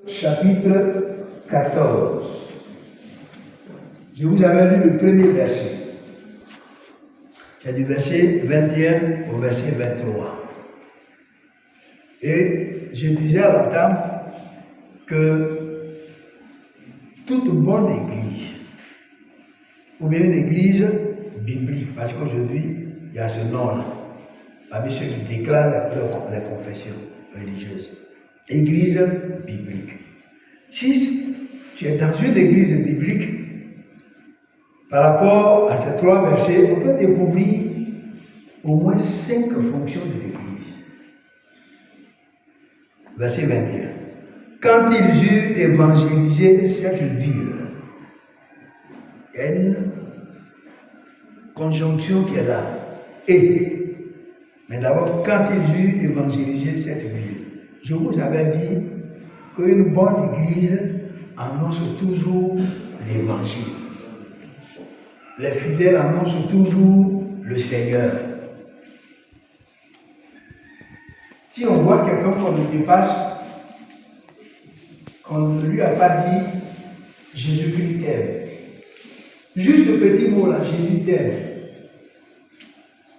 chapitre 14. Je vous avais lu le premier verset. C'est du verset 21 au verset 23. Et je disais à l'entame que toute bonne église, ou bien une église biblique, parce qu'aujourd'hui, il y a ce nom-là, parmi ceux qui déclarent les confessions religieuses. Église biblique. Si tu es dans une église biblique, par rapport à ces trois versets, on peut découvrir au moins 5 fonctions de l'église. Verset 21. Quand ils eurent évangélisé cette ville, il y a une conjonction qui est là. Et, mais d'abord, quand ils eurent évangélisé cette ville, je vous avais dit qu'une bonne église annonce toujours l'évangile. Les fidèles annoncent toujours le Seigneur. Si on voit quelqu'un qu'on le dépasse, qu'on ne lui a pas dit Jésus-Christ t'aime, juste le petit mot là, Jésus t'aime,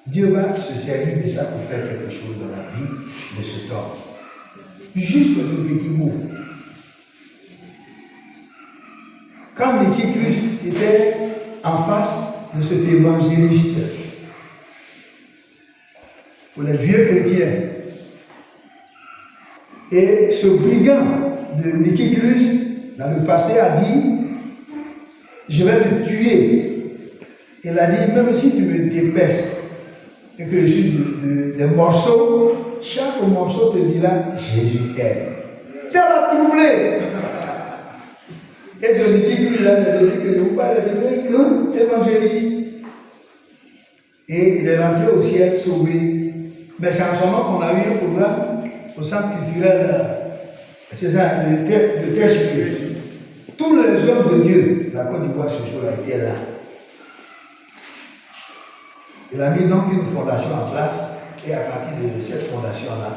Dieu va se servir de ça pour faire quelque chose dans la vie de cet homme. Juste le petit mot. Quand Niki Christ était en face de cet évangéliste, pour les vieux chrétiens, et ce brigand de Niki Christ, dans le passé, a dit, je vais te tuer. Il a dit, même si tu me dépèces, et que je suis des morceaux, chaque morceau te dira, Jésus t'aime. Ça va troubler. Et je dis que là, c'est lui que nous parle de évangéliste. Et il est rentré au ciel sauvé. Mais c'est en ce moment qu'on a eu un programme au centre culturel, c'est ça, de Terre. Tous les hommes de Dieu, la Côte d'Ivoire ce jour-là était là. Il a mis donc une fondation en place, et à partir de cette fondation-là,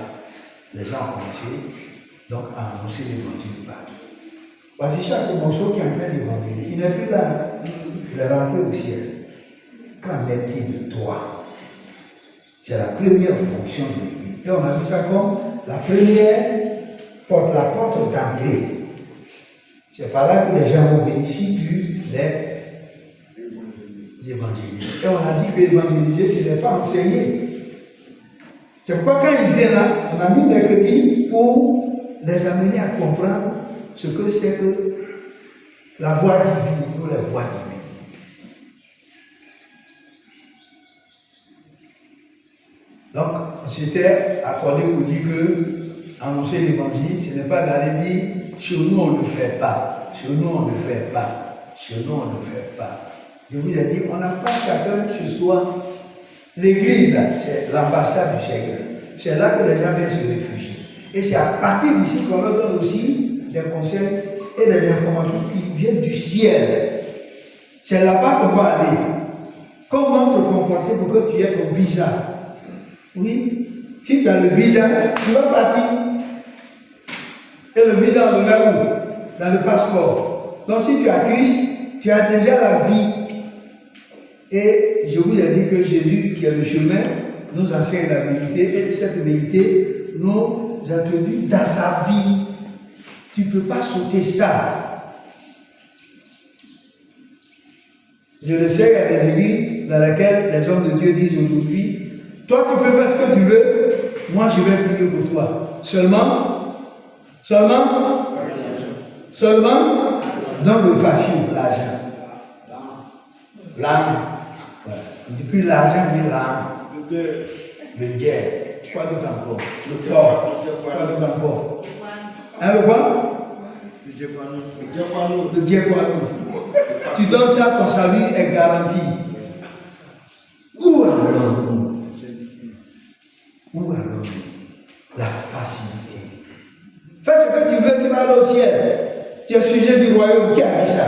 les gens ont commencé donc à annoncer l'évangile partout. Voici chaque morceau qui est en train d'évangéliser. Il n'est plus là, il est rentré au ciel. Qu'en est-il de toi? C'est la première fonction de l'Église. Et on a vu ça comme la première porte, la porte d'entrée. C'est par là que les gens vont bénéficier les évangéliser. Et on a dit que évangéliser, ce n'est pas enseigner. C'est pourquoi quand ils viennent là, on a mis mercredi pour les amener à comprendre ce que c'est que la voie divine ou les voies divines. Donc, j'étais accordé pour dire que annoncer l'évangile, ce n'est pas d'aller dire chez nous on ne le fait pas, chez nous on ne le fait pas, chez nous on ne le fait pas. Je vous ai dit, on n'a pas chacun chez soi. L'église, c'est l'ambassade du Seigneur. C'est là que les gens viennent se réfugier. Et c'est à partir d'ici qu'on leur donne aussi des conseils et des informations qui viennent du ciel. C'est là-bas qu'on va aller. Comment te comporter pour que tu aies ton visa? Oui. Si tu as le visa, tu vas partir. Et le visa, on le met où? Dans le passeport. Donc si tu as Christ, tu as déjà la vie. Et je vous ai dit que Jésus, qui est le chemin, nous enseigne la vérité. Et cette vérité nous introduit dans sa vie. Tu ne peux pas sauter ça. Je le sais, il y a des églises dans lesquelles les hommes de Dieu disent aujourd'hui, toi tu peux faire ce que tu veux, moi je vais prier pour toi. Seulement, dans le facial, l'argent. L'âme. On ne dit plus l'argent, on dit l'âme. Le guerre. Quoi d'autre encore? Le corps. Quoi d'autre encore? Hein, le quoi? Le diacono. Tu donnes ça, ton salut est garanti. Où allons-nous? Où allons-nous? La facilité. Fais ce que tu veux, tu vas aller au ciel. Tu es sujet du royaume, qui a dit ça?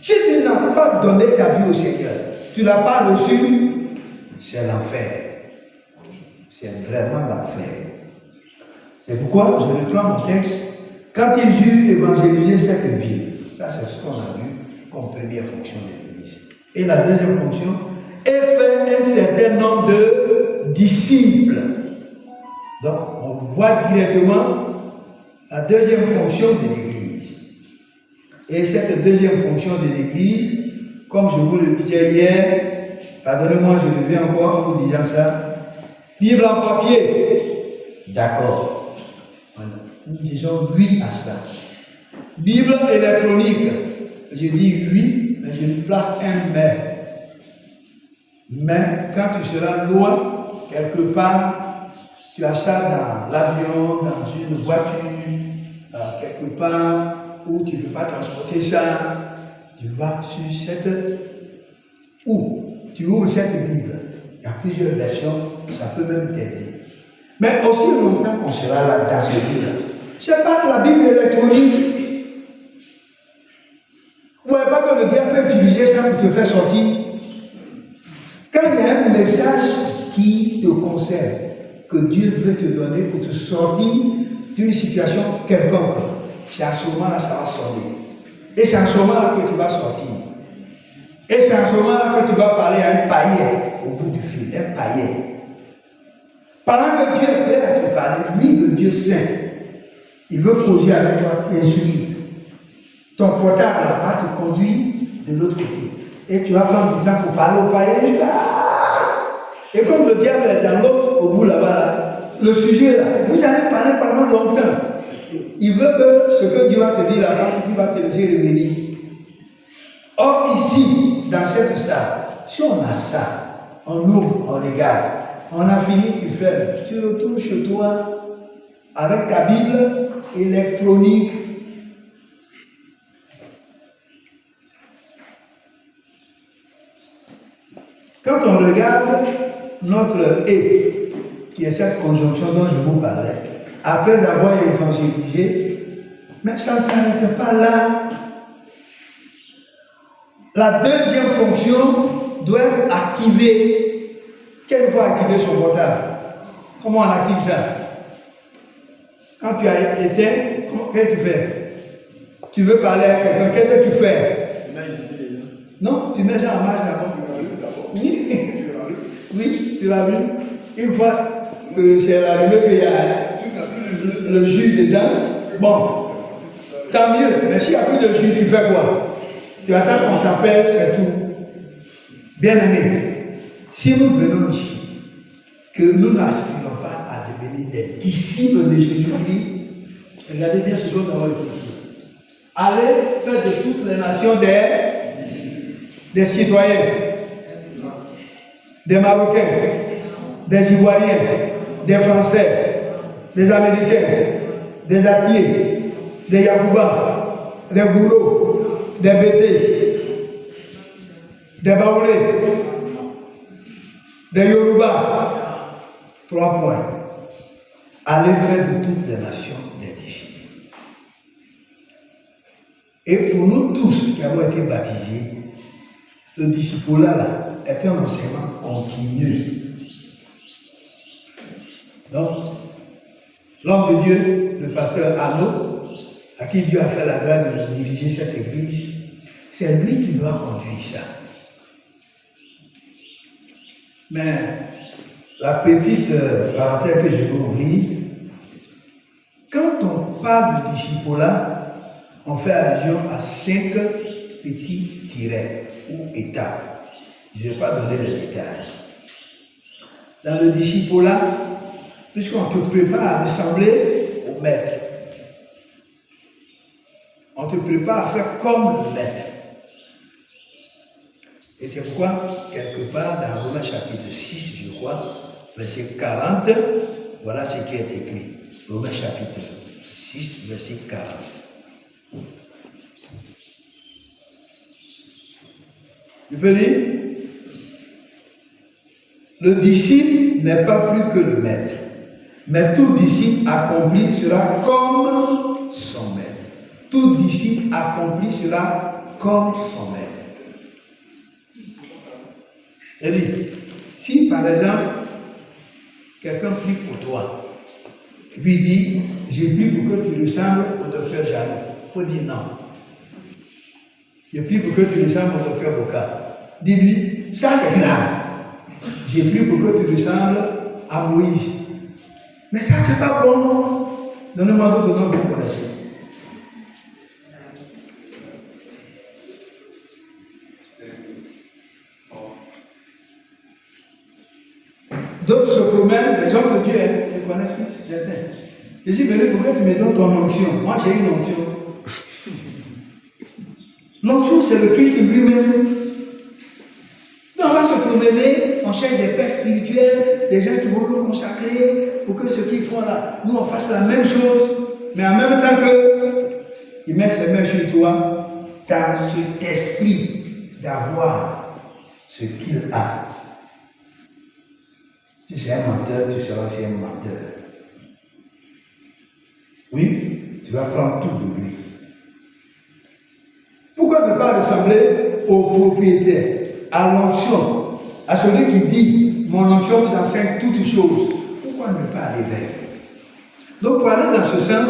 Si tu n'as pas donné ta vie au Seigneur, tu ne l'as pas reçu, c'est l'enfer. C'est vraiment l'enfer. C'est pourquoi je reprends mon texte Quand ils eurent évangélisé cette ville, ça c'est ce qu'on a vu comme première fonction de l'Église. Et la deuxième fonction, et fait un certain nombre de disciples. Donc on voit directement la deuxième fonction de l'Église. Et cette deuxième fonction de l'Église, comme je vous le disais hier, pardonnez-moi, je reviens encore en vous disant ça, Bible en papier, d'accord. Voilà. Nous disons oui à ça. Bible électronique, je dis oui, mais je place un mais. Mais quand tu seras loin, quelque part, tu as ça dans l'avion, dans une voiture, quelque part où tu ne peux pas transporter ça, tu vas sur cette... Ou tu ouvres cette Bible. Il y a plusieurs versions, ça peut même t'aider. Mais aussi longtemps qu'on sera là dans ce livre, ce n'est pas la Bible électronique. Vous ne voyez pas que le diable peut utiliser ça pour te faire sortir. Quand il y a un message qui te concerne, que Dieu veut te donner pour te sortir d'une situation quelconque, c'est à ce moment-là que ça va sonner. Et c'est à ce moment-là que tu vas sortir. Et c'est à ce moment-là que tu vas parler à un païen au bout du fil, un païen. Pendant que Dieu est prêt à te parler, lui, le Dieu saint, il veut causer avec toi, t'instruire. Ton portable va te conduire de l'autre côté. Et tu vas prendre du temps pour parler au païen. Et comme le diable est dans l'autre, au bout là-bas, le sujet là, vous allez parler pendant longtemps. Il veut que ce que Dieu va te dire là-bas, il va te laisser revenir. Or, ici, dans cette salle, si on a ça, on ouvre, on regarde, on a fini, tu fermes, tu retournes chez toi avec ta Bible électronique. Quand on regarde notre et, qui est cette conjonction dont je vous parlais, après avoir évangélisé, mais ça ne s'arrête pas là. La deuxième fonction doit être activée. Quelle fois activer son portable? Comment on active ça? Quand tu as éteint, qu'est-ce que tu fais? Tu veux parler à quelqu'un, qu'est-ce que tu fais? Non, tu mets ça en marche d'abord. Oui, oui, tu l'as vu. Une fois que c'est arrivé qu'il y a le jus dedans, bon, tant mieux. Mais s'il n'y a plus de jus, tu fais quoi? Tu attends qu'on t'appelle, c'est tout. Bien aimé, si nous venons ici, que nous n'aspirons pas à devenir des disciples de Jésus-Christ, regardez bien ce que nous avons dit. Allez faire de toutes les nations des citoyens, des Marocains, des Ivoiriens, des Français, des Américains, des Atiers, des Yacouba, des Gouro, des Bété, des Baoulé, des Yoruba. 3 points. Allez faire de toutes les nations des disciples. Et pour nous tous qui avons été baptisés, le discipulat là est un enseignement continu. Donc, l'homme de Dieu, le pasteur Arnaud, à qui Dieu a fait la grâce de diriger cette église, c'est lui qui doit conduire ça. Mais la petite parenthèse que je peux ouvrir, quand on parle de discipulat, on fait allusion à 5 petits tirets ou étapes. Je ne vais pas donner les détails. Dans le discipulat, puisqu'on te prépare à ressembler au maître, on te prépare à faire comme le maître. Et c'est pourquoi, quelque part, dans Romains chapitre 6, je crois, verset 40, voilà ce qui est écrit. Romains chapitre 6, verset 40. Tu peux lire? Le disciple n'est pas plus que le maître, mais tout disciple accompli sera comme son maître. Tout disciple accompli sera comme son maître. Et dit, si par exemple, quelqu'un prie pour toi, et puis dit, j'ai pris pour que tu ressembles au docteur Jeannot. Il faut dire non. J'ai pris pour que tu ressembles au docteur Boca. Dis-lui, ça c'est grave. J'ai pris pour que tu ressembles à Moïse. Mais ça c'est pas bon. Donnez-moi d'autres noms que vous connaissez. D'autres se promènent, les hommes de Dieu, ils connaissent tous, certains. Ils disent, venez, pourquoi tu me donnes ton onction? Moi, j'ai une onction. L'onction, c'est le Christ lui-même. Donc, on va se promener, on cherche des pères spirituels, des gens qui vont nous consacrer pour que ce qu'ils font là, nous, on fasse la même chose, mais en même temps qu'ils mettent les mains sur toi, tu as cet esprit d'avoir ce qu'il a. Si c'est un menteur, tu seras aussi un menteur. Oui, tu vas prendre tout de lui. Pourquoi ne pas ressembler au propriétaire, à l'onction, à celui qui dit, mon onction vous enseigne toutes choses? Pourquoi ne pas aller vers? Donc pour aller dans ce sens,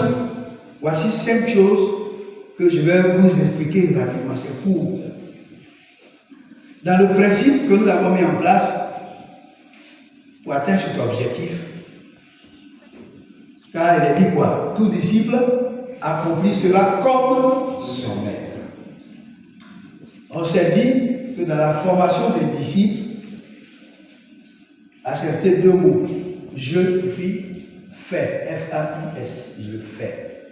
voici 5 choses que je vais vous expliquer rapidement. C'est court. Dans le principe que nous avons mis en place, pour atteindre cet objectif, car il est dit quoi? Tout disciple accomplit cela comme son maître. On s'est dit que dans la formation des disciples, accepter 2 mots, je et puis fais, F-A-I-S, je fais.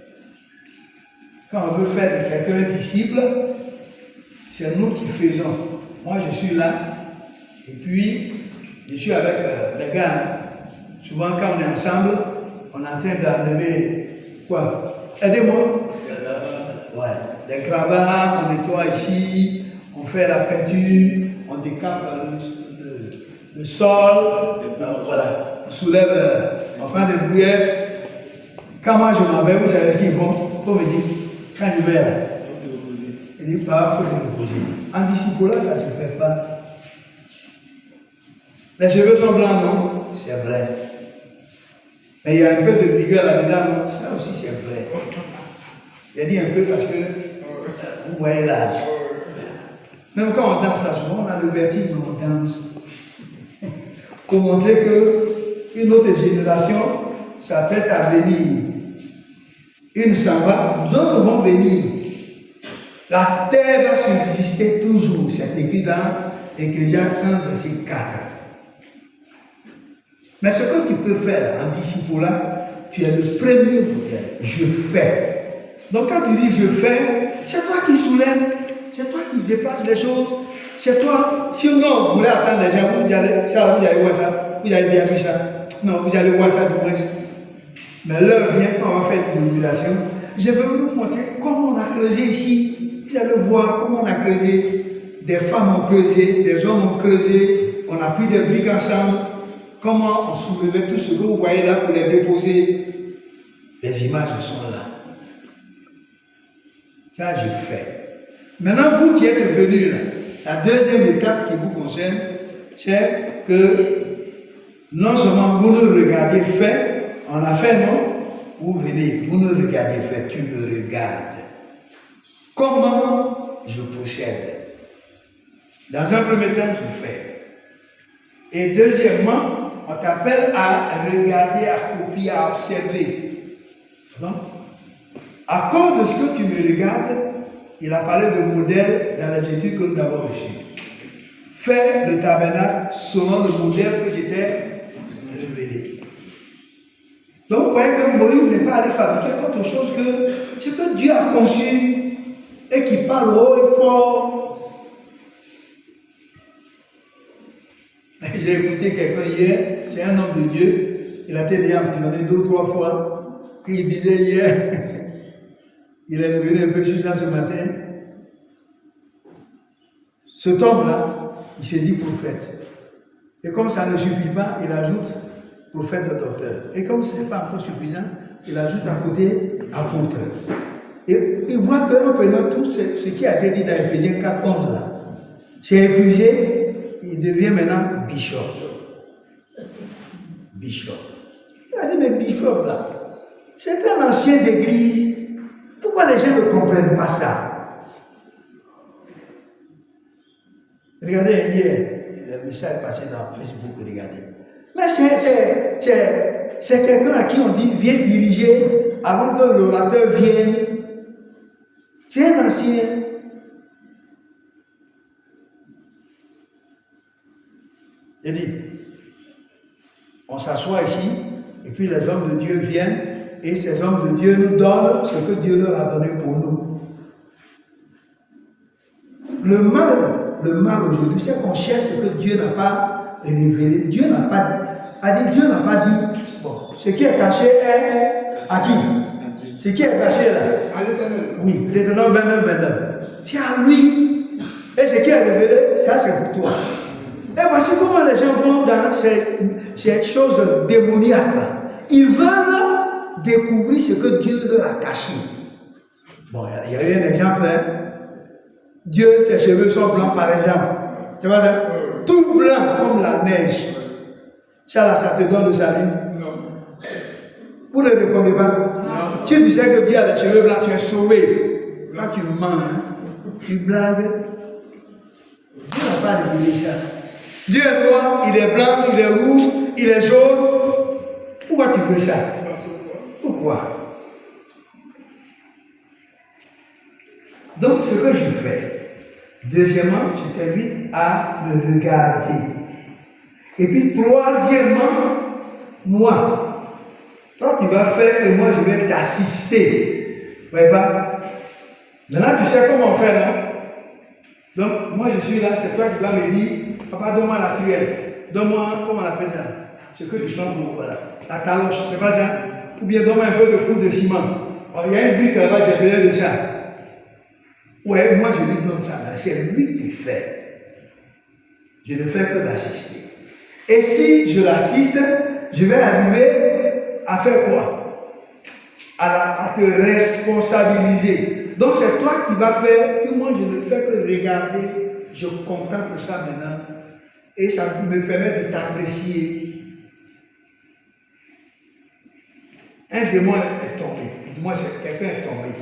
Quand on veut faire de quelqu'un un disciple, c'est nous qui faisons. Moi je suis là, et puis je suis avec les gars. Souvent, quand on est ensemble, on est en train d'enlever quoi? Aidez-moi. Ouais. Les gravats, on nettoie ici, on fait la peinture, on décape le sol, voilà. On soulève, on prend des bouillettes. Quand moi je m'en vais, vous savez qui vont? Faut me dire, quand je vais là, il dit pas, il faut se reposer. En disciple-là, ça ne se fait pas. Les cheveux sont blancs, non? C'est vrai. Mais il y a un peu de vigueur là-dedans, non? Ça aussi, c'est vrai. J'ai dit un peu parce que vous voyez l'âge. Même quand on danse là, souvent, on a le vertige, mais on danse. Pour montrer qu'une autre génération s'apprête à venir. Une s'en va, d'autres vont venir. La terre va subsister toujours. C'est écrit dans Ecclésiaste 1, verset 4. Mais ce que tu peux faire en disciple-là, tu es le premier modèle. Je fais. Donc quand tu dis je fais, c'est toi qui soulèves, c'est toi qui déplaces les choses, c'est toi. Sinon, vous voulez attendre les gens, vous allez voir ça, vous allez bien vu ça. Non, vous allez voir ça du moins. Mais l'heure vient quand on va faire une inauguration. Je vais vous montrer comment on a creusé ici. Vous allez voir comment on a creusé. Des femmes ont creusé, des hommes ont creusé, on a pris des briques ensemble. Comment on soulevait tout ce que vous voyez là pour les déposer. Les images sont là. Ça, je fais. Maintenant, vous qui êtes venus là, la deuxième étape qui vous concerne, c'est que non seulement vous nous regardez fait, on a fait, non? Vous venez, vous nous regardez fait, tu me regardes. Comment je procède? Dans un premier temps, je fais. Et deuxièmement, on t'appelle à regarder, à copier, à observer. Bon? À cause de ce que tu me regardes, il a parlé de modèle dans les études que nous avons reçues. Fais le tabernacle selon le modèle que j'étais révélé. Donc, vous voyez que Moïse n'est pas allé fabriquer autre chose que ce que Dieu a conçu et qui parle haut et fort. J'ai écouté quelqu'un hier, c'est un homme de Dieu, il a été déjà emprisonné 2 ou 3 fois, et il disait hier, il est revenu un peu sur ça ce matin, cet homme-là, il s'est dit prophète. Et comme ça ne suffit pas, il ajoute prophète de docteur. Et comme ce n'est pas encore suffisant, il ajoute à côté apôtre. Et il voit qu'en prenant tout ce qui a été dit dans Ephésiens 4, 11 là, c'est épuisé. Il devient maintenant bishop. Bishop. Il a dit, mais bishop là, C'est un ancien d'église. Pourquoi les gens ne comprennent pas ça? Regardez hier, le message est passé dans Facebook, regardez. Mais c'est quelqu'un à qui on dit viens diriger avant que l'orateur vienne. C'est un ancien. Il dit, on s'assoit ici, et puis les hommes de Dieu viennent, et ces hommes de Dieu nous donnent ce que Dieu leur a donné pour nous. Le mal aujourd'hui, c'est qu'on cherche ce que Dieu n'a pas révélé. Dieu n'a pas dit, bon, ce qui est caché est à qui? Ce qui est caché là. À l'Éternel. Oui, l'Éternel 29. C'est à lui. Et ce qui est révélé, ça c'est pour toi. Et voici comment les gens vont dans ces choses démoniaques là. Ils veulent découvrir ce que Dieu leur a caché. Bon, il y a eu un exemple. Hein? Dieu, ses cheveux sont blancs par exemple. C'est vrai, hein? Tout blanc comme la neige. Ça là, ça te donne le salut? Non. Vous ne répondez pas? Non. Si tu sais que Dieu a des cheveux blancs, tu es sauvé. Là, tu mens, hein? Tu blagues. Dieu n'a pas révélé ça. Dieu est noir, il est blanc, il est rouge, il est jaune. Pourquoi tu veux ça? Pourquoi? Donc, ce que je fais, deuxièmement, je t'invite à me regarder. Et puis, troisièmement, moi, toi, tu vas faire et moi, je vais t'assister. Vous voyez pas? Maintenant, tu sais comment on fait, non? Donc, moi, je suis là, c'est toi qui vas me dire, papa, donne-moi la truelle. Donne-moi, comment on appelle ça? Ce que tu prends pour, voilà. La caloche, c'est pas ça? Ou bien donne-moi un peu de poudre de ciment. Alors, il y a une brique là-bas, j'ai besoin de ça. Ouais, moi, je lui donne ça. C'est lui qui fait. Je ne fais que l'assister. Et si je l'assiste, je vais arriver à faire quoi? À te responsabiliser. Donc c'est toi qui vas faire, puis moi je ne fais que regarder, je contemple ça maintenant, et ça me permet de t'apprécier. Un démon est tombé, du moins quelqu'un est tombé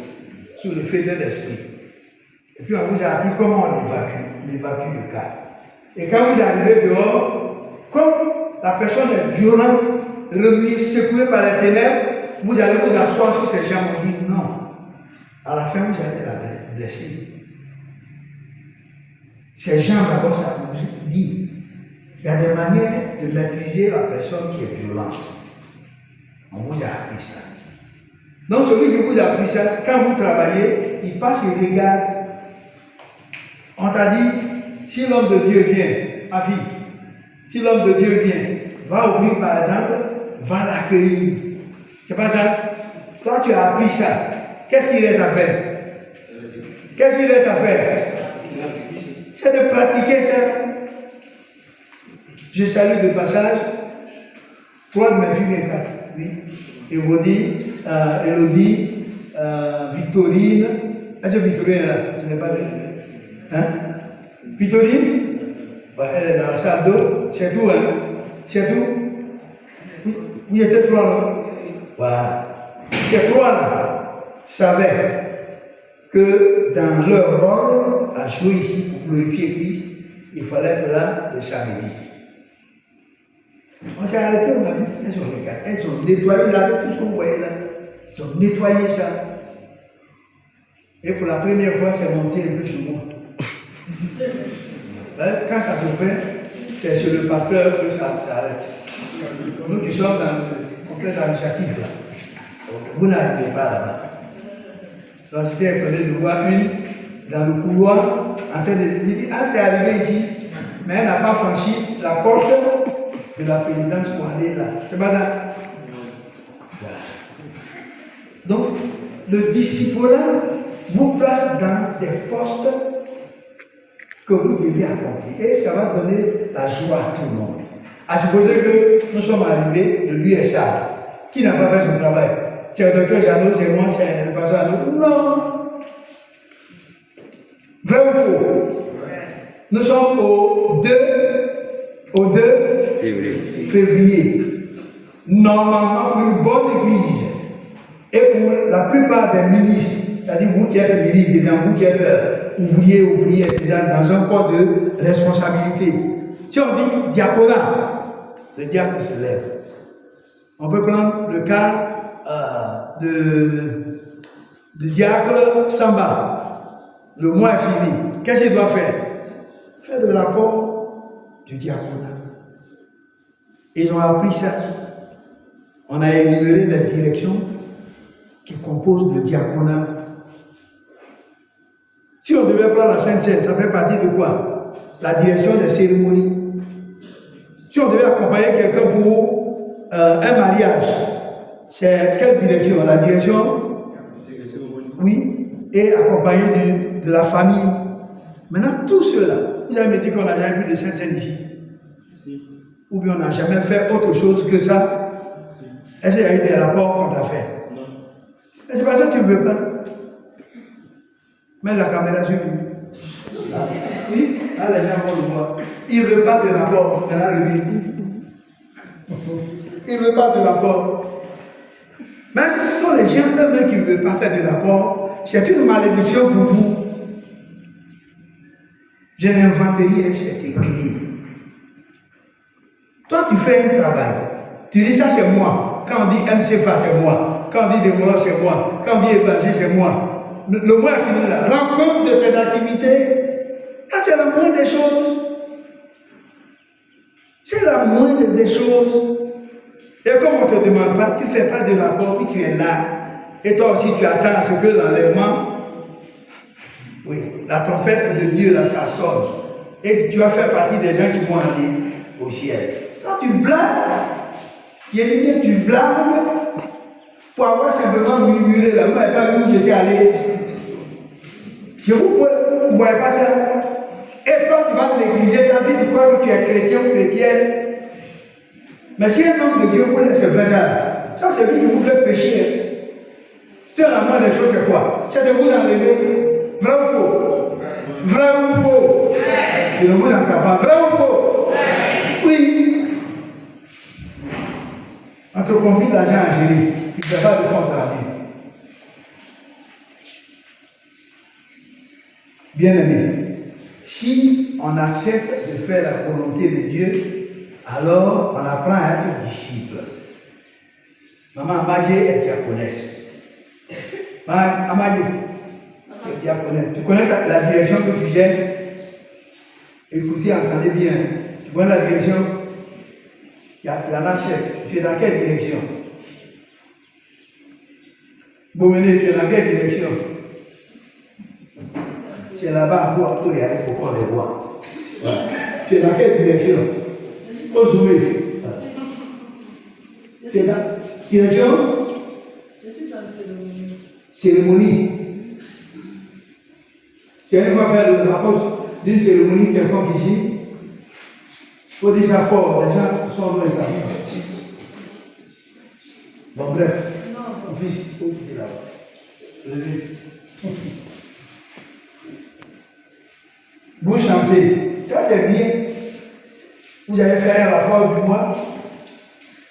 sous le feu de l'esprit. Et puis on vous a appris comment on évacue le cas. Et quand vous arrivez dehors, comme la personne est violente, remuée, secouée par les ténèbres, vous allez vous asseoir sur ces jambes, on dit non. À la fin, vous allez la blesser. Ces gens d'abord, ça nous dit. Il y a des manières de maîtriser la personne qui est violente. On vous a appris ça. Donc celui qui vous a appris ça, quand vous travaillez, il passe et regarde. On t'a dit, si l'homme de Dieu vient, ma fille, si l'homme de Dieu vient, va ouvrir par exemple, va l'accueillir. C'est pas ça? Toi, tu as appris ça. Qu'est-ce qu'il reste à faire? Qu'est-ce qu'il reste à faire? C'est de pratiquer ça. Je salue de passage 3 de mes filles et 4. Oui. Elodie, Victorine. Est-ce que Victorine est là? Je n'ai pas de. Hein? Victorine? Ouais, elle est dans la salle d'eau. C'est tout, hein? C'est tout? Vous étiez 3 là? Voilà. C'est 3 là. Savaient que dans leur rôle à jouer ici pour glorifier Christ, il fallait être là le samedi. On s'est arrêté, on a vu, elles ont nettoyé là, tout ce qu'on voyait là. Ils ont nettoyé ça. Et pour la première fois, c'est monté un peu sur moi. Quand ça se fait, c'est sur le pasteur que ça s'arrête. Nous qui sommes dans le complexe administratif là, vous n'arrivez pas là-bas. Donc j'étais étonné de voir une dans le couloir en train de dire ah c'est arrivé ici, mais elle n'a pas franchi la porte de la présidence pour aller là. C'est pas ça? Voilà. Donc le disciple-là vous place dans des postes que vous devez accomplir et ça va donner la joie à tout le monde. À supposer que nous sommes arrivés de l'USA, qui n'a pas fait son travail. C'est le docteur Jeannot, c'est moi, c'est le pasteur Jeannot. Non! Vrai ou faux? Nous sommes au 2 février. Normalement, pour une bonne église, Et pour la plupart des ministres, c'est-à-dire vous qui êtes ministre dedans, vous qui êtes ouvrier dans un corps de responsabilité. Si on dit diaconat, le diacre se lève. On peut prendre le cas de diacre Samba. Le mois est fini. Qu'est-ce qu'il doit faire? Faire le rapport du diaconat. Ils ont appris ça. On a énuméré les directions qui composent le diaconat. Si on devait prendre la Sainte Seine, ça fait partie de quoi? La direction des cérémonies. Si on devait accompagner quelqu'un pour un mariage, c'est quelle direction? La direction? Oui. Et accompagner de la famille. Maintenant, tout cela, vous avez me dit qu'on n'a jamais vu de Sainte Seine ici? Si. Ou bien on n'a jamais fait autre chose que ça? Si. Est-ce qu'il y a eu des rapports qu'on t'a fait? Non. Et c'est parce que tu ne veux pas. Mets la caméra sur lui. Là. Oui, là les gens vont le voir. Il ne veut pas de rapport. Maintenant, lui. Il ne veut pas de rapport. Mais ce sont les gens eux-mêmes qui ne veulent pas faire de rapport. C'est une malédiction pour vous. Je n'invente rien, c'est écrit. Toi, tu fais un travail. Tu dis ça, c'est moi. Quand on dit MCFA, c'est moi. Quand on dit démologue, c'est moi. Quand on dit évangile, c'est moi. Le mois est fini là. Rencontre de tes activités. Là, c'est la moindre des choses. C'est la moindre des choses. Et comme on ne te demande pas, tu ne fais pas de rapport, puis tu es là. Et toi aussi, tu attends à ce que l'enlèvement, oui, la trompette de Dieu, là, ça sonne. Et tu vas faire partie des gens qui vont aller au ciel. Quand tu blâmes, il y a des gens tu blâmes pour avoir simplement murmuré là. Vous n'avez pas vu où j'étais allé. Je vous ne voyez pas ça. Et toi, tu vas négliger ça, puis tu crois que tu es chrétien ou chrétienne. Mais si un homme de Dieu vous laisse faire ça, c'est lui qui vous fait pécher. C'est la moindre des choses, c'est quoi? C'est de vous enlever. Vrai ou faux? Vrai ou faux? Je ne vous entends pas. Vrai ou faux? Oui. On te confie l'argent à gérer. Tu ne fais pas de compte à la vie. Bien-aimé, si on accepte de faire la volonté de Dieu, alors on apprend à être disciple. Maman Amadje est diaconesse. Maman Amadje, tu es diaconesse. Tu connais la direction que tu gères? Écoutez, entendez bien. Tu connais la direction? Il y en a 7. Tu es dans quelle direction? Bomené, tu es dans quelle direction? C'est là-bas pour y aller pour qu'on les voit. Tu es dans quelle direction? Faut zoomer. Tu es dans direction? Je suis dans cérémonie. Cérémonie. Tu as une fois fait le rapport d'une cérémonie quelconque ici. Il faut dire ça fort, les gens sont loin de. Bon, bref. Mon fils, il faut quitter là-bas. Vous chantez, ça c'est bien. Vous avez fait un rapport du mois,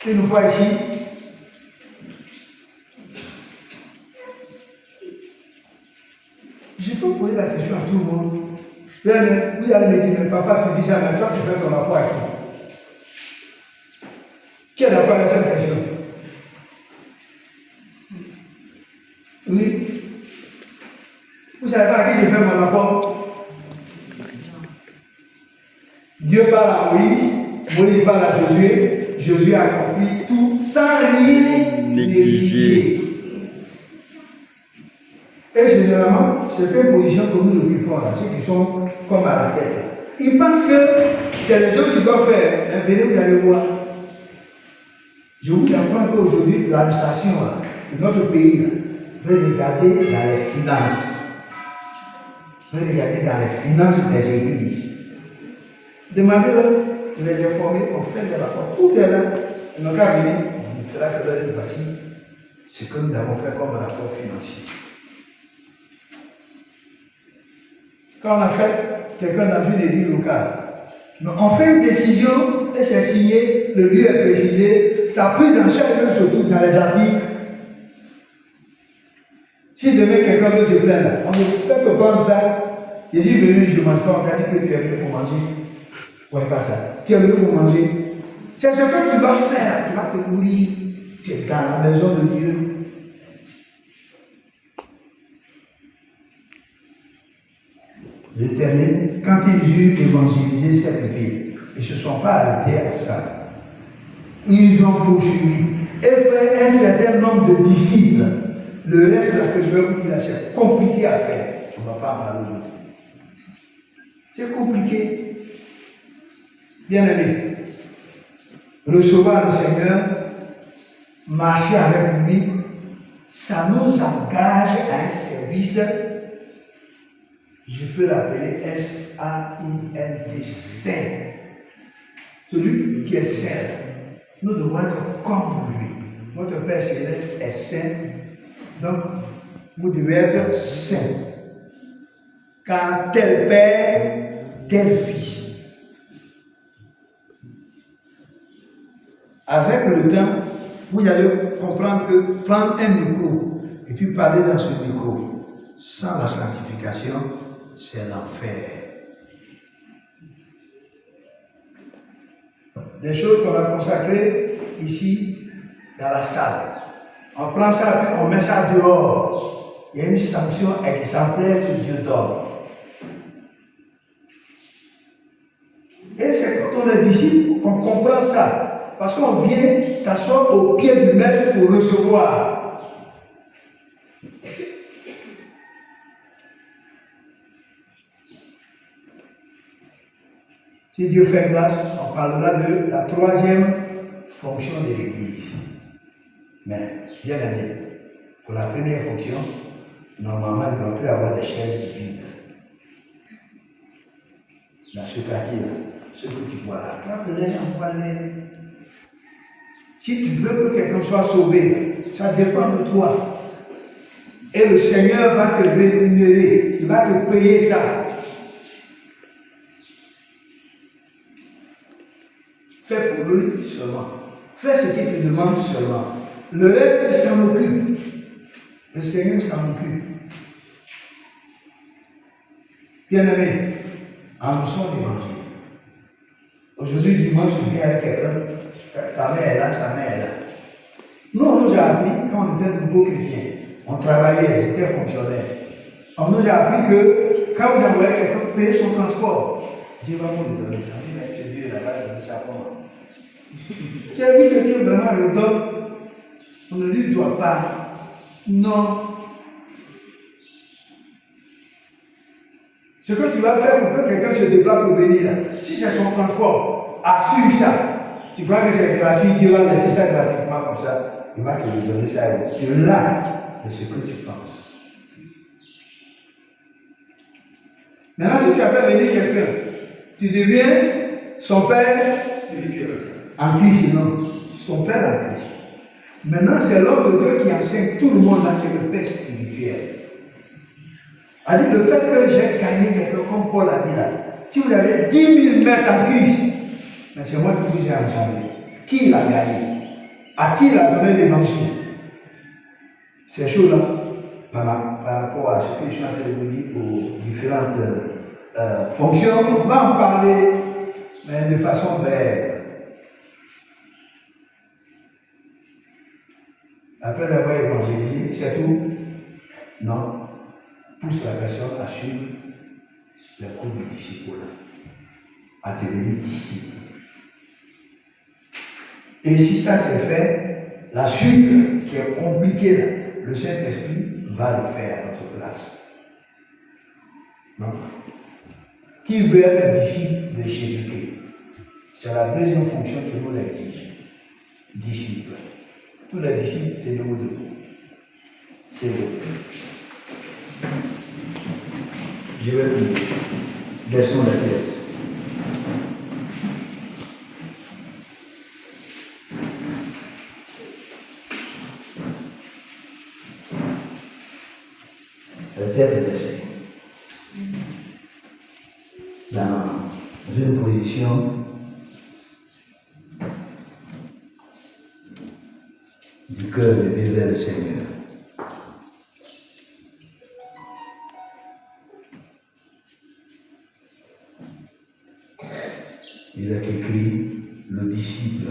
une fois ici. Je peux poser la question à tout le monde. Vous allez me dire, mais papa, tu dis ça, mais toi tu fais ton rapport à qui? Qui est d'accord avec cette question? Oui. Vous ne savez pas à qui je fais mon rapport? Dieu parle à Moïse, Moïse parle à Josué, Josué a accompli tout sans rien négliger. Et généralement, c'est une position que nous occupons là, ceux qui sont comme à la tête. Ils pensent que c'est les autres qui doivent faire. Mais venez, vous allez voir. Je vous apprends qu'aujourd'hui, l'administration de notre pays veut regarder dans les finances. Veut regarder dans les finances des églises. Demandez-leur de les informer, on fait des rapports. Tout est là. Ils n'ont qu'à venir. On fera que leur dire voici ce que nous avons fait comme rapport financier. Quand on a fait quelqu'un dans une église locale, on fait une décision et c'est signé, le lieu est précisé, sa prise en charge se trouve dans les articles. Si demain quelqu'un veut se plaindre, on ne fait que prendre ça. Je suis venu, je ne mange pas, on t'a dit que tu es venu pour manger. Ouais, pas ça. Tu es venu pour manger. C'est ce que tu vas faire, tu vas te nourrir. Tu es dans la maison de Dieu. Je termine. Quand ils eurent évangélisé cette ville, ils ne se sont pas arrêtés à ça. Ils ont poursuivi et fait un certain nombre de disciples. Le reste, là, que je vais vous dire, c'est compliqué à faire. On ne va pas en parler aujourd'hui. C'est compliqué. Bien aimé, recevoir le Seigneur, marcher avec lui, ça nous engage à un service, je peux l'appeler S-A-I-N-T, saint. Celui qui est saint, nous devons être comme lui. Votre Père Céleste est saint, donc vous devez être saint. Car tel Père, tel Fils. Avec le temps, vous allez comprendre que prendre un micro et puis parler dans ce micro sans la sanctification, c'est l'enfer. Des choses qu'on a consacrées ici dans la salle. On prend ça et on met ça dehors. Il y a une sanction exemplaire que Dieu donne. Et c'est quand on est disciple qu'on comprend ça. Parce qu'on vient s'asseoir au pied du maître pour recevoir. Si Dieu fait grâce, on parlera de la troisième fonction de l'Église. Mais, bien aimé, pour la première fonction, normalement, il ne doit plus avoir des chaises vides. Dans ce quartier-là, ceux que tu vois là, attrape-les, envoie-les. Si tu veux que quelqu'un soit sauvé, ça dépend de toi. Et le Seigneur va te rémunérer, il va te payer ça. Fais pour lui seulement. Fais ce qu'il te demande seulement. Le reste, il s'en occupe. Le Seigneur s'en occupe. Bien-aimé, annonçons l'évangile. Aujourd'hui, dimanche, je viens avec quelqu'un. Ta mère est là, sa mère est là. Nous, on nous a appris, quand on était nouveaux chrétiens, on travaillait, j'étais fonctionnaire. On nous a appris que quand vous envoyez quelqu'un payer son transport, Dieu va vous le donner. Ça dit, mais ce Dieu là-bas, il donne ça comment? J'ai vu que Dieu vraiment le donne. On ne lui doit pas. Non. Ce que tu vas faire pour que quelqu'un se déplace pour venir là, si c'est son transport, assure ça. Tu crois que c'est gratuit, Dieu va laisser ça gratuitement comme ça, il va te lui donner ça. Tu l'as de ce que tu penses. Maintenant, si tu as fait venir quelqu'un, tu deviens son père spirituel. En Christ, non. Son père en Christ. Maintenant, c'est l'homme de Dieu qui enseigne tout le monde là qui est le père spirituel. C'est-à-dire le fait que j'ai gagné quelqu'un, comme Paul a dit là, si vous avez 10 000 mètres en Christ, mais c'est moi qui vous ai engendré. Qui l'a gagné? À qui il a donné l'évangile? Ces choses-là, par rapport à ce que je suis en train de vous dire aux différentes fonctions, on va en parler, mais de façon brève. Après avoir évangélisé, c'est tout? Non. Pousse la personne à suivre le cours du disciple, à devenir disciple. Et si ça c'est fait, la suite qui est compliquée, là, le Saint-Esprit va le faire à notre place. Donc, qui veut être disciple de Jésus-Christ? C'est la deuxième fonction que nous l'exige. Disciple. Tous les disciples, tenez-vous debout. C'est bon. Je vais prier. Baissons la tête. La tête est baissée. Dans une position du cœur levé vers le Seigneur. Il est écrit, le disciple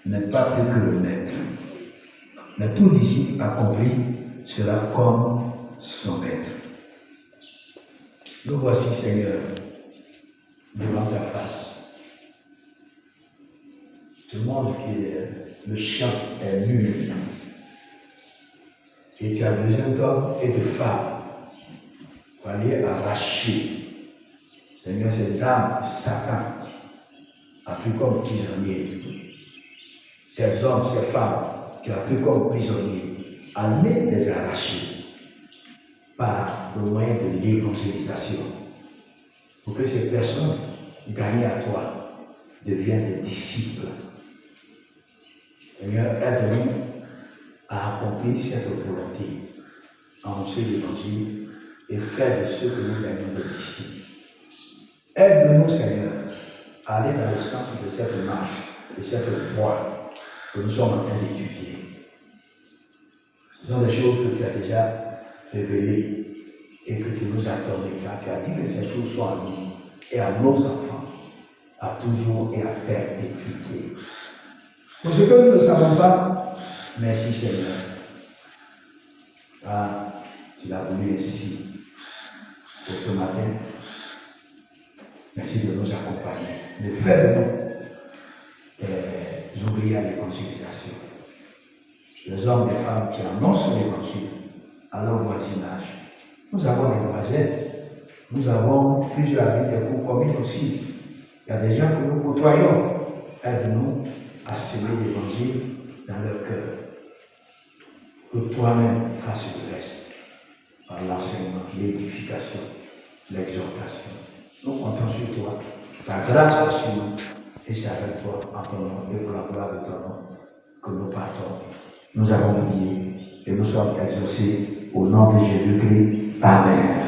n'est pas plus que le maître. Mais tout disciple accompli sera comme son maître. Nous voici, Seigneur, devant ta face. Ce monde qui est, le champ est nu. Et tu as besoin d'hommes et de femmes pour aller arracher, Seigneur, ces âmes, Satan, a pris comme prisonniers. Ces hommes, ces femmes, qui a pris comme prisonniers, aller les arracher par le moyen de l'évangélisation. Pour que ces personnes gagnées à toi deviennent des disciples. Seigneur, aide-nous à accomplir cette volonté, annoncer l'évangile et faire de ceux que nous gagnons des disciples. Aide-nous, Seigneur, à aller dans le sens de cette marche, de cette voie que nous sommes en train d'étudier. Ce sont des choses que tu as déjà révélées et que tu nous as données, car tu as dit que ces choses soient à nous et à nos enfants, à toujours et à perpétuité. Pour ce que nous ne savons pas, merci Seigneur. Ah, tu l'as voulu ainsi pour ce matin. Merci de nous accompagner, de faire de nous des ouvriers à l'évangélisation. Les hommes et femmes qui annoncent l'évangile à leur voisinage. Nous avons des voisins, nous avons plusieurs amis des groupes communs aussi. Il y a des gens que nous côtoyons. Aide-nous à semer l'évangile dans leur cœur. Que toi-même fasses le reste par l'enseignement, l'édification, l'exhortation. Nous comptons sur toi. Ta grâce est sur nous. Et c'est avec toi, en ton nom et pour la gloire de ton nom, que nous partons. Nous avons prié et nous sommes exaucés au nom de Jésus-Christ. Amen.